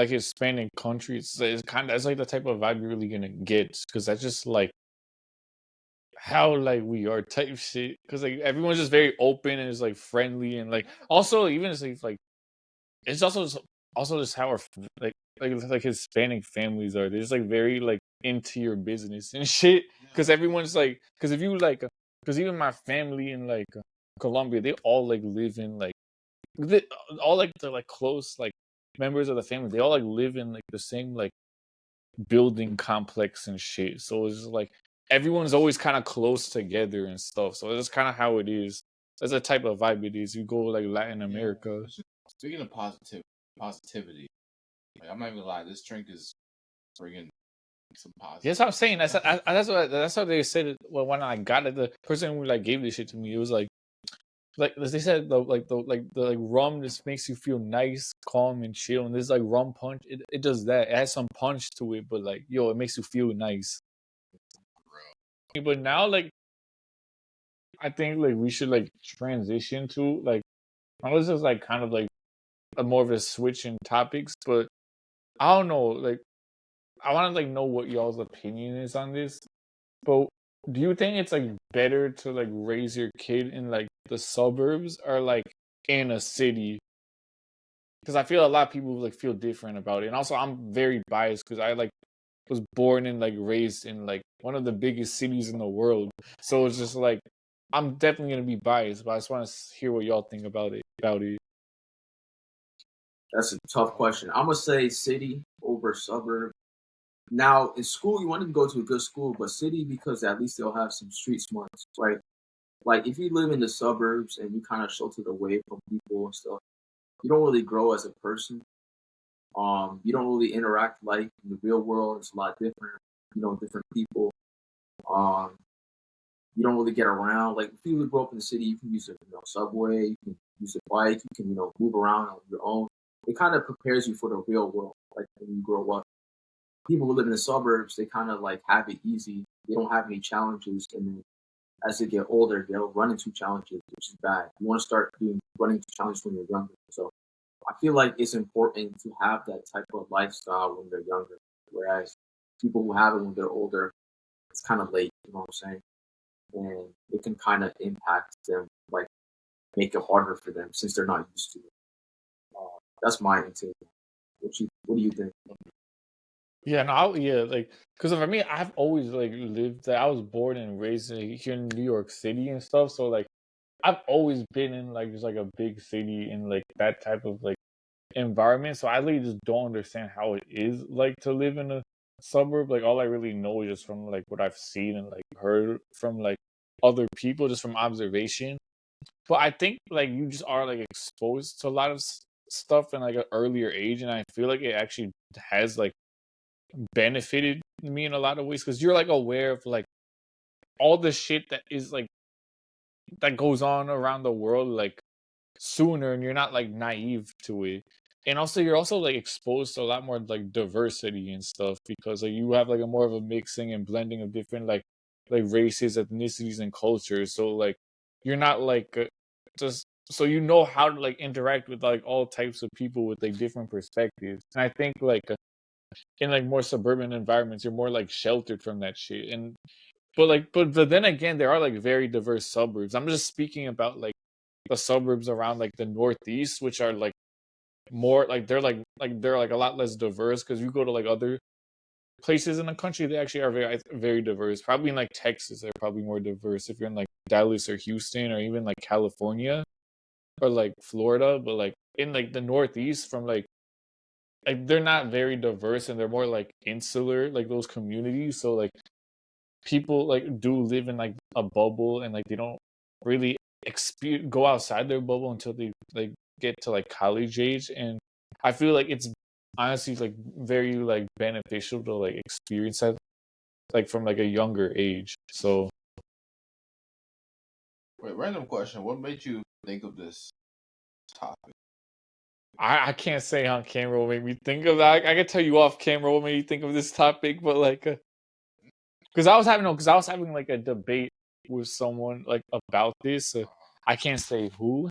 Hispanic countries, it's like the type of vibe you're really gonna get because that's just like how like we are type shit. Because like everyone's just very open and is like friendly and like also even like it's also just how our like Hispanic families are. They're just like very like into your business and shit. Because everyone's like because if you like because even my family in like Colombia, they all like live in like all like they're like close like members of the family, they all like live in like the same like building complex and shit. So it's just like everyone's always kind of close together and stuff. So that's kind of how it is. That's the type of vibe it is. You go like Latin America. Speaking of positivity, like, I'm not even gonna lie, this drink is bringing some positive. Yes, I'm saying that's what they said. Well, when I got it, the person who like gave this shit to me, it was like they said the rum just makes you feel nice, calm, and chill. And this like rum punch, it does that. It has some punch to it, but like it makes you feel nice. But now like I think like we should like transition to like I know this is like kind of like a more of a switch in topics, but I don't know. Like I want to like know what y'all's opinion is on this. But do you think it's like better to like raise your kid in like the suburbs or like in a city? Because I feel a lot of people like feel different about it, and also I'm very biased because I like was born and like raised in like one of the biggest cities in the world. So it's just like I'm definitely gonna be biased, but I just want to hear what y'all think about it. That's a tough question. I'm gonna say city over suburb. Now in school, you want to go to a good school, but city because at least they'll have some street smarts, right? Like if you live in the suburbs and you kind of sheltered away from people and stuff, you don't really grow as a person. You don't really interact like in the real world. It's a lot different, different people. Um, you don't really get around. Like if you grow up in the city, you can use a subway, you can use a bike, you can move around on your own. It kind of prepares you for the real world. Like when you grow up, people who live in the suburbs, they kind of like have it easy. They don't have any challenges, and then as they get older, they'll run into challenges, which is bad. You want to start running into challenges when you're younger. So I feel like it's important to have that type of lifestyle when they're younger. Whereas people who have it when they're older, it's kind of late. You know what I'm saying? And it can kind of impact them, like make it harder for them since they're not used to it. That's my take. What do you think? Yeah, no, like, because for me, I've always like lived. I was born and raised here in New York City and stuff. So like, I've always been in like just like a big city in like that type of like environment. So I really just don't understand how it is like to live in a suburb. Like all I really know is just from like what I've seen and like heard from like other people, just from observation. But I think like you just are like exposed to a lot of stuff in like an earlier age, and I feel like it actually has like benefited me in a lot of ways because you're like aware of like all the shit that is like that goes on around the world like sooner, and you're not like naive to it. And also you're also like exposed to a lot more like diversity and stuff because like you have like a more of a mixing and blending of different like races, ethnicities, and cultures. So like you're not like just so you know how to like interact with like all types of people with like different perspectives. And I think like in like more suburban environments, you're more like sheltered from that shit. And but then again, there are like very diverse suburbs. I'm just speaking about like the suburbs around like the Northeast, which are like more like they're like a lot less diverse because you go to like other places in the country, they actually are very diverse. Probably in like Texas, they're probably more diverse if you're in like Dallas or Houston or even like California or like Florida. But like in like the Northeast, from like they're not very diverse and they're more like insular, like those communities. So like people like do live in like a bubble and like they don't really go outside their bubble until they like get to like college age. And I feel like it's honestly like very like beneficial to like experience that like from like a younger age. So wait, random question. What made you think of this topic? I can't say on camera what made me think of that. I can tell you off camera what made me think of this topic, but like because I was having like a debate with someone like about this. I can't say who,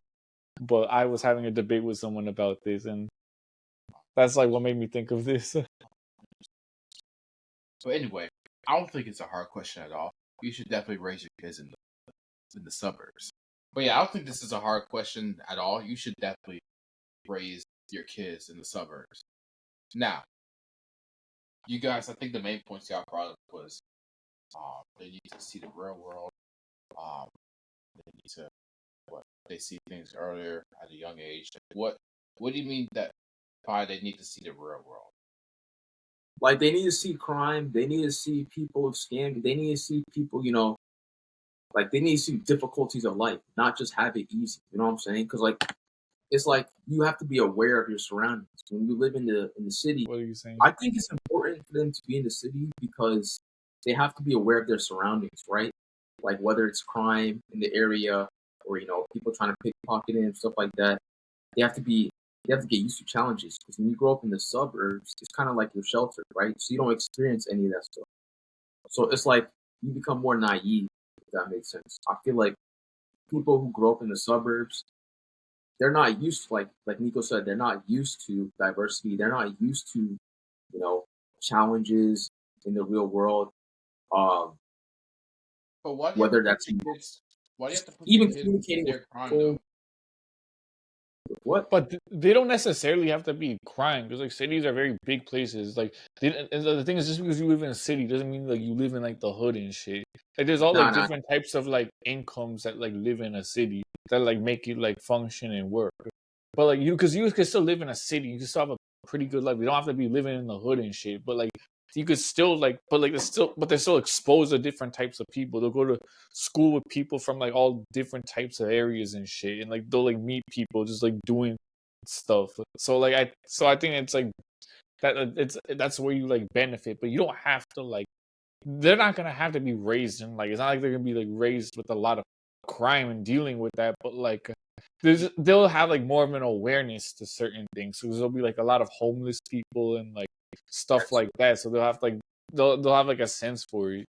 but I was having a debate with someone about this, and that's like what made me think of this. So anyway, I don't think it's a hard question at all. You should definitely raise your kids in the suburbs. But yeah, I don't think this is a hard question at all. You should definitely raise your kids in the suburbs. Now, you guys, I think the main points y'all brought up was they need to see the real world. They need to they see things earlier at a young age. What do you mean that gentrify, they need to see the real world. Like, they need to see crime. They need to see people scamming. They need to see people, like, they need to see difficulties of life, not just have it easy. You know what I'm saying? Because, like, it's like you have to be aware of your surroundings. When you live in the city, What are you saying? I think it's important for them to be in the city because they have to be aware of their surroundings, right? Like, whether it's crime in the area or, people trying to pickpocket in and stuff like that. They have to get used to challenges because when you grow up in the suburbs, it's kind of like your shelter, right? So you don't experience any of that stuff. So it's like you become more naive, if that makes sense. I feel like people who grow up in the suburbs, they're not used to, like Nico said, they're not used to diversity. They're not used to, challenges in the real world. But why do you Whether have that's to put your kids? Why do you have to put your even kids in communicating with their crime people. though? What? But they don't necessarily have to be crime because like cities are very big places. Like and the thing is, just because you live in a city doesn't mean like you live in like the hood and shit. Like there's all like Nah. different types of like incomes that like live in a city that like make you like function and work. But like because you can still live in a city, you can still have a pretty good life. You don't have to be living in the hood and shit. But like you could still like, but like they're still exposed to different types of people. They'll go to school with people from like all different types of areas and shit, and like they'll like meet people just like doing stuff. So I think it's like that. That's where you like benefit, but you don't have to like. They're not gonna have to be raised in like. It's not like they're gonna be like raised with a lot of crime and dealing with that, but like. They'll have like more of an awareness to certain things. So there'll be like a lot of homeless people and like stuff like that. So they'll have like they'll have like a sense for it.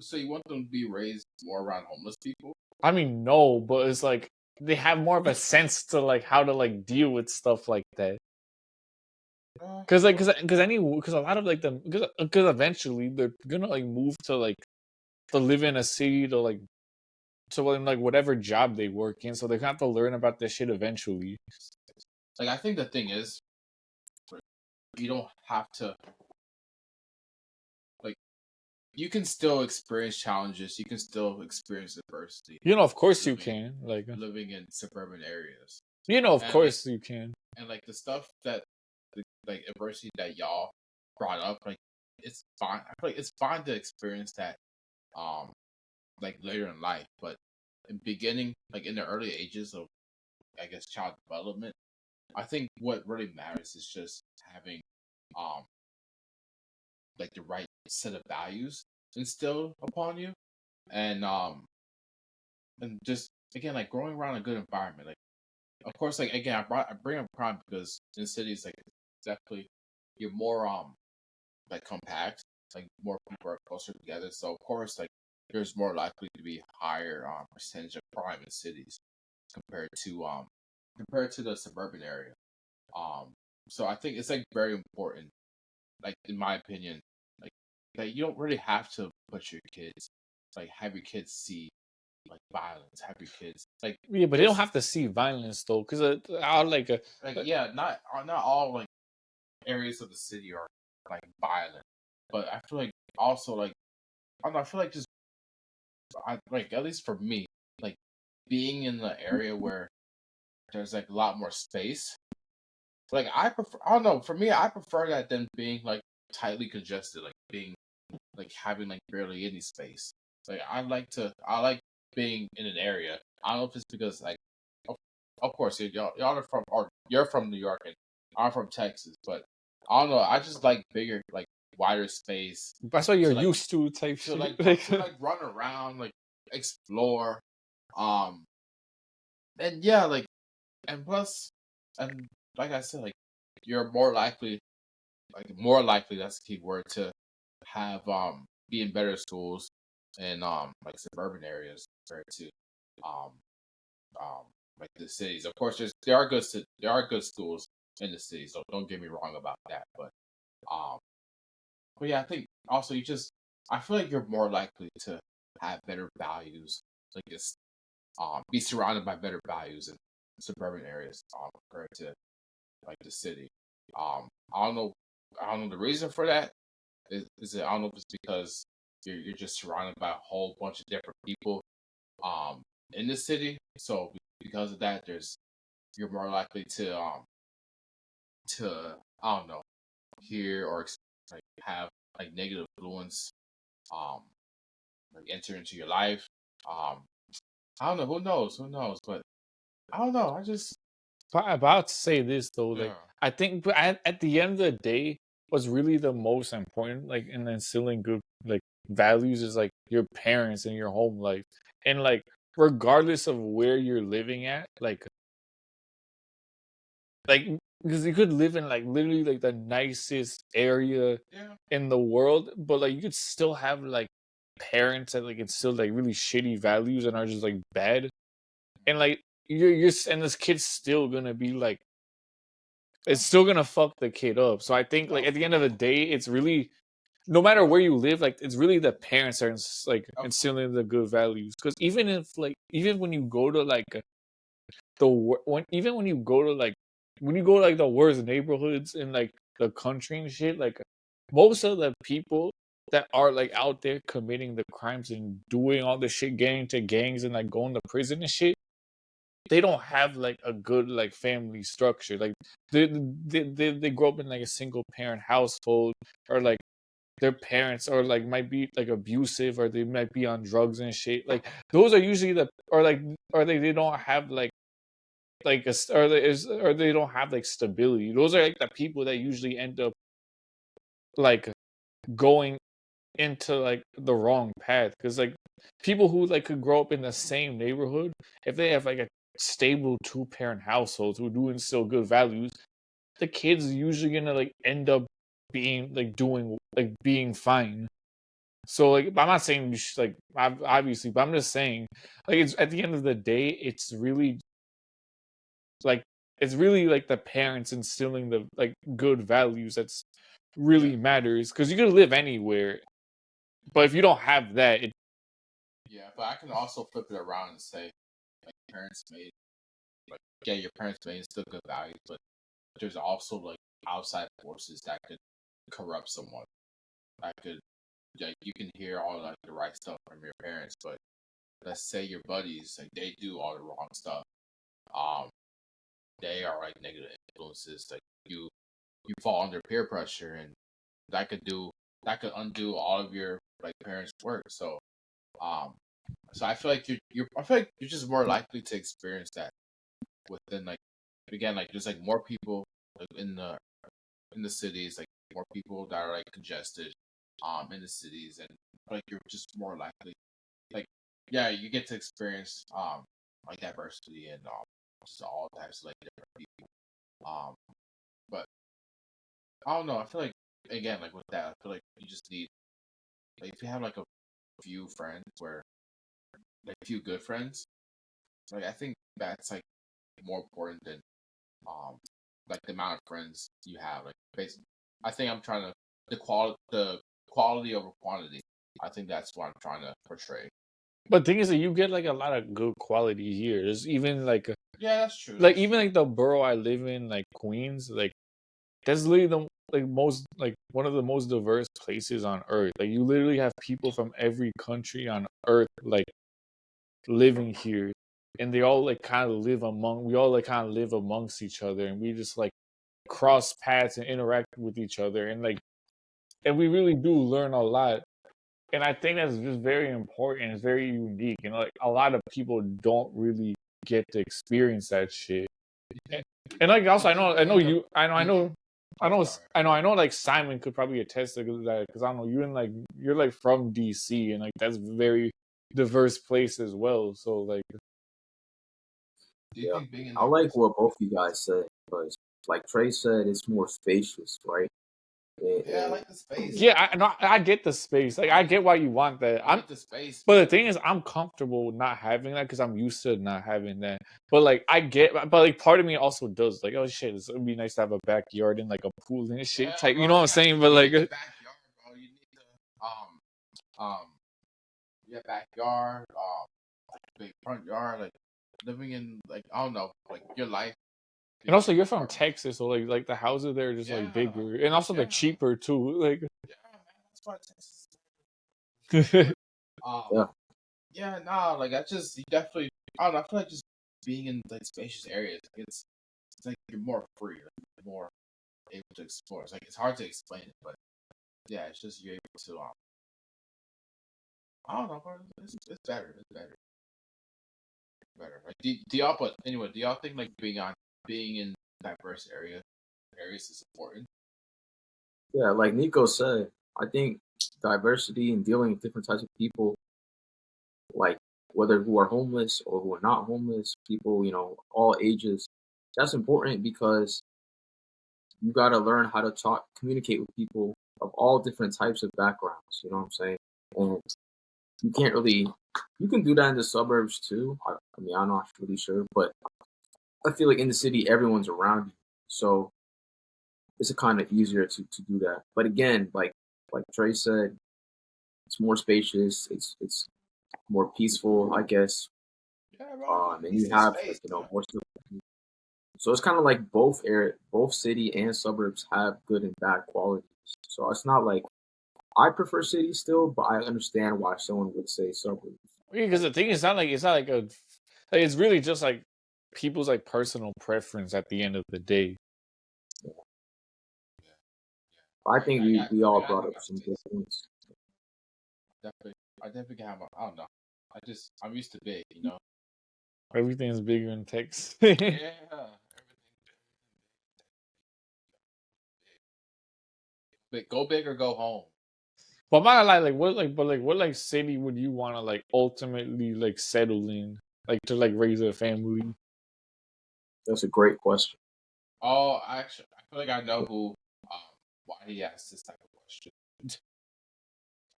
So you want them to be raised more around homeless people? I mean, no, but it's like they have more of a sense to like how to like deal with stuff like that. Because a lot of like them because eventually they're gonna like move to live in a city to like in like whatever job they work in. So they have to learn about this shit eventually. Like I think the thing is, you don't have to. Like, you can still experience challenges. You can still experience adversity. Of course you can. Like living in suburban areas. Of course you can. And like the stuff that, like adversity that y'all brought up, like it's fine. I feel like it's fine to experience that, like later in life. But in beginning, like in the early ages of, I guess, child development, I think what really matters is just having, like the right set of values instilled upon you, and just again like growing around a good environment. Like, of course, like again, I bring up crime because in cities, like definitely you're more like compact, like more people are closer together. So of course, like there's more likely to be higher percentage of crime in cities compared to the suburban area. So I think it's like very important, like in my opinion, like you don't really have to put your kids, like have your kids see like violence, have your kids like yeah, but they don't have to see violence though, because yeah, not all like areas of the city are like violent, but I feel like also like I don't know, I feel like just like at least for me, like being in the area where there's like a lot more space. Like I prefer, I don't know, for me, I prefer that than being like tightly congested, like being like having like barely any space. Like I like being in an area. I don't know if it's because like of course y'all are from or you're from New York and I'm from Texas, but I don't know. I just like bigger, like wider space. That's what you're like, used to type to shit. like run around, like explore. And yeah, like and plus and like I said, like you're more likely that's the key word to have be in better schools in like suburban areas compared to um like the cities. Of course, there are good schools in the cities, so don't get me wrong about that. Um, but yeah, I think also I feel like you're more likely to have better values, like it's be surrounded by better values in suburban areas compared to like the city. I don't know. I don't know the reason for that. Is it? I don't know if it's because you're just surrounded by a whole bunch of different people in the city. So because of that, you're more likely to to, I don't know, hear or like have like negative influence like enter into your life. I don't know, who knows, but I don't know. I just About to say this though, like yeah. I think, but at the end of the day, what's really the most important, like in instilling good like values, is like your parents and your home life, and like regardless of where you're living at, like because you could live in like literally like the nicest area Yeah. in the world, but like you could still have like parents that like instill like really shitty values and are just like bad, and like and this kid's still gonna be like, it's still gonna fuck the kid up. So I think like at the end of the day, it's really, no matter where you live, like it's really the parents that are like instilling the good values. Because even if like even when you go to like even when you go to like when you go to like the worst neighborhoods in like the country and shit, like most of the people that are like out there committing the crimes and doing all the shit, getting to gangs and like going to prison and shit, they don't have like a good like family structure. Like they grow up in like a single parent household, or like their parents or like might be like abusive, or they might be on drugs and shit. Like those are usually the, or like, or they don't have like a, or they don't have like stability. Those are like the people that usually end up like going into like the wrong path, because like people who like could grow up in the same neighborhood, if they have like a stable two-parent households who do instill good values, the kids usually gonna like end up being like doing like being fine. So like I'm not saying you should, like obviously, but I'm just saying like it's at the end of the day, like it's really like the parents instilling the like good values that's really matters, because you can live anywhere, but if you don't have that, Yeah, but I can also flip it around and say, like, parents made, like, yeah, your parents made still good values, but there's also like outside forces that could corrupt someone. That could, like, you can hear all like the right stuff from your parents, but let's say your buddies, like, they do all the wrong stuff. Um, they are like negative influences. Like you fall under peer pressure, and that could do that could undo all of your like parents' work. Um, so I feel like I feel like you're just more likely to experience that within like, again, like there's like more people like, in the cities, like more people that are like congested in the cities, and like you're just more likely, like, yeah, you get to experience like diversity and just all types of like different people. Um but I don't know, I feel like, again, like with that, I feel like you just need, like, if you have like a few friends, where like a few good friends, like I think that's like more important than um like the amount of friends you have. Like, basically, I think I'm trying to, the quality over quantity. I think that's what I'm trying to portray. but the thing is that you get like a lot of good quality here. There's even like Yeah, that's true. like even like the borough I live in, like Queens, like that's literally the like most like one of the most diverse places on earth. Like you literally have people from every country on earth like living here, and they all like kind of live among we all like kind of live amongst each other, and we just like cross paths and interact with each other, and like, and we really do learn a lot. And I think that's just very important. It's very unique, and like a lot of people don't really get to experience that shit. And like also, I know. Like Simon could probably attest to that, because I don't know, you're like from DC, and like that's very diverse place as well. So like, Yeah, I like what both you guys said, because like Trey said, it's more spacious, right? Yeah, I like the space. yeah, I get the space. Like I get why you want that. I like the space, but the thing is, I'm comfortable with not having that because I'm used to not having that. But like I get, but like part of me also does like, oh shit, it'd be nice to have a backyard and like a pool and shit type. You know what I'm saying? But like, backyard, bro, you need yeah, backyard, big front yard, like living in, like, I don't know, like your life. and also you're from Texas, so like the houses there are just like bigger and also like cheaper too. Like, yeah, man, that's why Texas. Yeah, nah, like I just, you definitely, I don't know, I feel like just being in like spacious areas, like it's like you're more free, like more able to explore. It's hard to explain it, but yeah, it's just you're able to. I don't know, bro. It's better. It's better. Like, do y'all? But anyway, do y'all think like being in diverse areas is important? Yeah, like Nico said, I think diversity and dealing with different types of people, like whether who are homeless or who are not homeless, people, all ages, that's important because you got to learn how to communicate with people of all different types of backgrounds. You know what I'm saying? And you can't really, you can do that in the suburbs too. I mean, I'm not really sure, but I feel like in the city, everyone's around you. So it's kind of easier to do that. But again, like Trey said, it's more spacious. It's more peaceful, I guess. Yeah, bro. And you have space, more stuff. So it's kind of like both city and suburbs have good and bad qualities. So it's not like I prefer city still, but I understand why someone would say suburbs. Because the thing is, it's not like it's really just like people's like personal preference at the end of the day. I think we all brought up some good points. I definitely can have I don't know. I'm used to big, Everything's bigger in Texas. Yeah. But go big or go home. But I'm not gonna lie, what city would you want to like ultimately like settle in, like to like raise a family? That's a great question. Oh, actually, I feel like I know why he asked this type of question.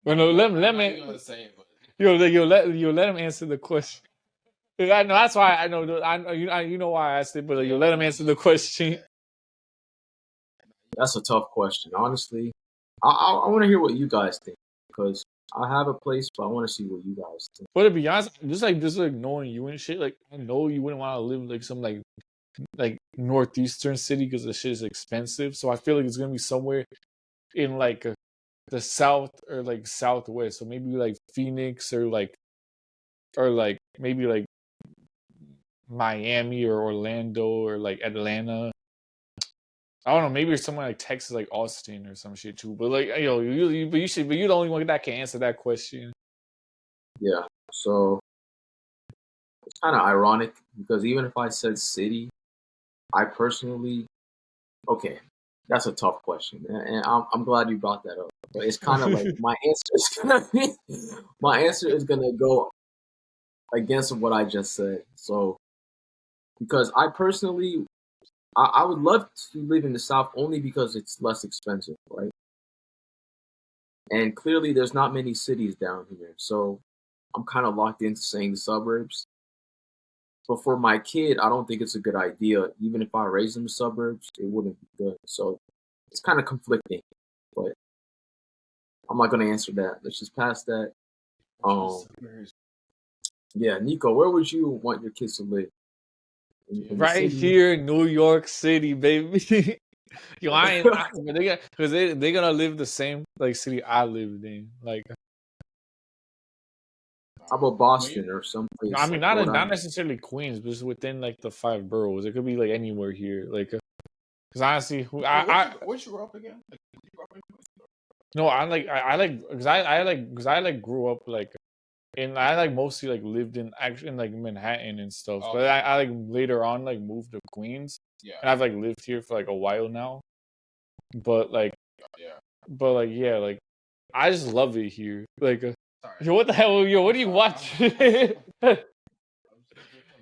Well, no, let me. Let him answer the question. I know that's why I know. You know why I asked it, but you let him answer the question. That's a tough question, honestly. I want to hear what you guys think because I have a place, but I want to see what you guys think. But to be honest, just like knowing you and shit, like I know you wouldn't want to live like some like northeastern city because the shit is expensive. So I feel like it's gonna be somewhere in like the south or like southwest. So maybe like Phoenix or maybe like Miami or Orlando or like Atlanta. I don't know, maybe it's somewhere like Texas, like Austin or some shit too. But like, you're the only one that can answer that question. Yeah, so it's kind of ironic because even if I said city, I personally, okay, that's a tough question, and I'm glad you brought that up. But it's kind of like my answer is gonna go against what I just said. So because I personally, I would love to live in the South only because it's less expensive, right? And clearly, there's not many cities down here, so I'm kind of locked into saying the suburbs. But for my kid, I don't think it's a good idea. Even if I raise him in the suburbs, it wouldn't be good. So it's kind of conflicting. But I'm not gonna answer that. Let's just pass that. Yeah, Nico, where would you want your kids to live? In right here in New York City, baby. Yo, because they're gonna live the same like city I lived in. Like, how about Boston or someplace? I mean, not necessarily Queens, but just within like the 5 boroughs. It could be like anywhere here. Like, because honestly, where'd you grow up again? No, because I grew up like I like mostly like lived in like Manhattan and stuff. Okay. But I like later on like moved to Queens. Yeah. And I've like lived here for like a while now. But like like I just love it here. Like yo, what the hell? Yo, what do you watch?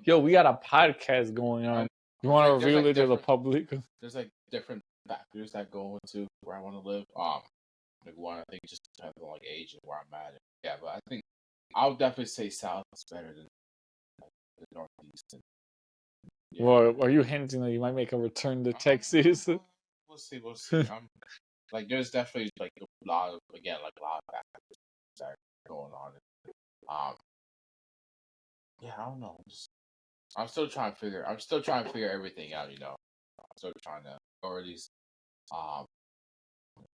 Yo, we got a podcast going on. You want to reveal it to the public? There's like different factors that go into where I want to live. Like one, I think just depends on like age and where I'm at. Yeah, but I think I would definitely say South is better than the Northeast. Yeah. Well, are you hinting that you might make a return to Texas? We'll see. Like, there's definitely like a lot of factors that are going on. Yeah, I don't know. I'm still trying to figure everything out. I'm still trying to already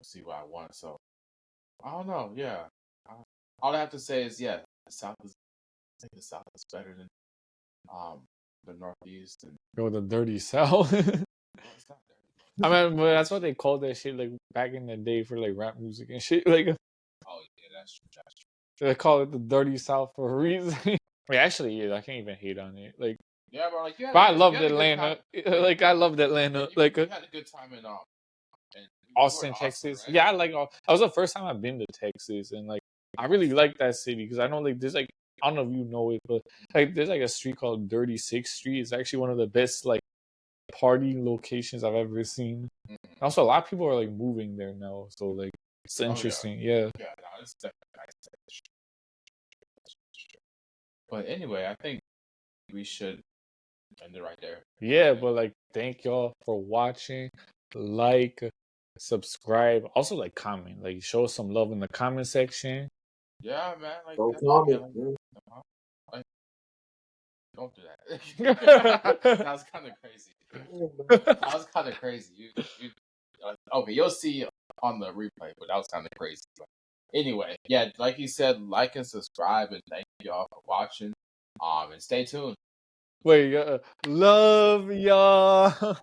see what I want. So I don't know. Yeah, all I have to say is the South is better than the Northeast and the dirty South. Well, it's not dirty. I mean, but that's what they called that shit like back in the day for like rap music and shit. Like, Oh yeah, that's true. they call it the Dirty South for a reason. Wait, actually, yeah, I can't even hate on it. Like, Yeah, bro. Like but I loved Atlanta. Like, I loved Atlanta. You Like, had a good time in Austin, Texas. right? Yeah, I like. That was the first time I've been to Texas, and like, I really like that city because I know like there's like I don't know if you know it, but like there's like a street called Dirty Sixth Street. It's actually one of the best like party locations I've ever seen. Mm-hmm. Also, a lot of people are like moving there now, so like it's interesting. Yeah. Yeah, no, it's definitely nice. But anyway, I think we should end it right there. Yeah, but like, thank y'all for watching. Like, subscribe, also like comment, like show us some love in the comment section. Yeah, man. Like, don't do that. That was kind of crazy. That was kind of crazy. Okay, you'll see on the replay, but that was kind of crazy. But anyway, yeah, like you said, like and subscribe, and thank y'all for watching. And stay tuned. Wait, love y'all.